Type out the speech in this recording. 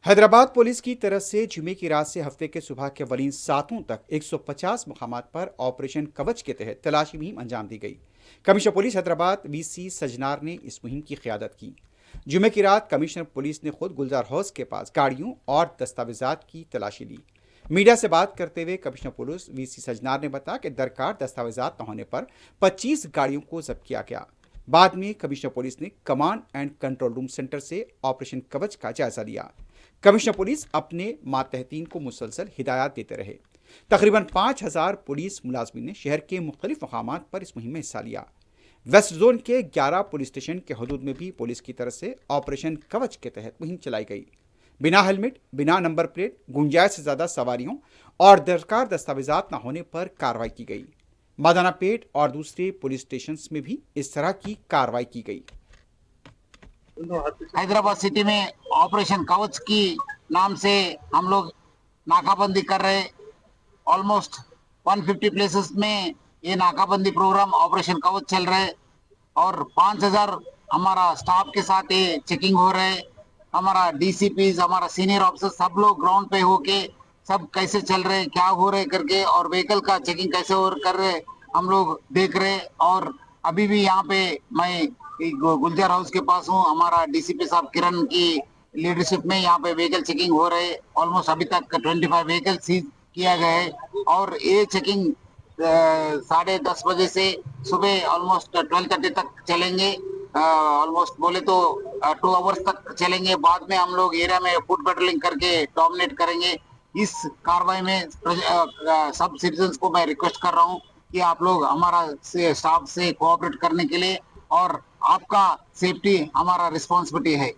Hyderabad police की तरफ से जुमे की रात से हफ्ते के सुबह के अवलीन सातों तक 150 मुकामात पर ऑपरेशन कवच के तहत तलाशी मुहिम अंजाम दी गई। Commissioner police Hyderabad VC Sajjanar ने इस मुहिम की क़यादत की। जुमे की रात कमिश्नर पुलिस ने खुद गुलजार हाउस के पास गाड़ियों और दस्तावेजात की तलाशी ली। मीडिया से बात करते हुए कमिश्नर पुलिस वीसी सजनार ने बताया कि दरकार दस्तावेजात न होने पर 25 गाड़ियों को जब्त किया गया। बाद में कमिश्नर पुलिस ने command and control room centre से ऑपरेशन कवच का जायजा लिया। कमिश्नर पुलिस अपने मातहतीन को मुसलसल हिदायत देते रहे। तकरीबन 5,000 पुलिस मुलाजमीन ने शहर के मुख्तलिफ मकामात पर इस मुहिम में हिस्सा लिया। वेस्ट जोन के 11 पुलिस स्टेशन के हदूद में भी पुलिस की तरफ से ऑपरेशन कवच के तहत मुहिम चलाई गई। बिना हेलमेट, बिना नंबर प्लेट, गुंजाइश से ज्यादा सवारियों और दरकार दस्तावेजात न होने पर कार्रवाई की गई। मादाना पेट और दूसरे पुलिस स्टेशन में भी इस तरह की कार्रवाई की गई। हैदराबाद सिटी में ऑपरेशन कवच की नाम से हम लोग नाकाबंदी कर रहे। ऑलमोस्ट 150 प्लेसेस में ये नाकाबंदी प्रोग्राम ऑपरेशन कवच चल रहे और 5,000 हमारा स्टाफ के साथ ये चेकिंग हो रहे। हमारा डीसीपीज, हमारा सीनियर ऑफिसर सब लोग ग्राउंड पे होके सब कैसे चल रहे, क्या हो रहे करके और व्हीकल का चेकिंग कैसे और कर रहे हम लोग देख रहे। और अभी भी यहाँ पे मैं गुलजार हाउस के पास हूँ। हमारा डीसीपी साहब किरण की लीडरशिप में यहाँ पे व्हीकल चेकिंग हो रहे। ऑलमोस्ट अभी तक 25 व्हीकल सीज किया गया है और ये चेकिंग 10:30 बजे से सुबह ऑलमोस्ट 12:30 तक चलेंगे। ऑलमोस्ट बोले तो 2 आवर्स तक चलेंगे। बाद में हम लोग एरिया में फुट पेट्रोलिंग करके डोमिनेट करेंगे। इस कार्रवाई में सब सिटीजन्स को मैं रिक्वेस्ट कर रहा हूँ कि आप लोग हमारा स्टाफ से कोऑपरेट करने के लिए, और आपका सेफ्टी हमारा रिस्पॉन्सिबिलिटी है।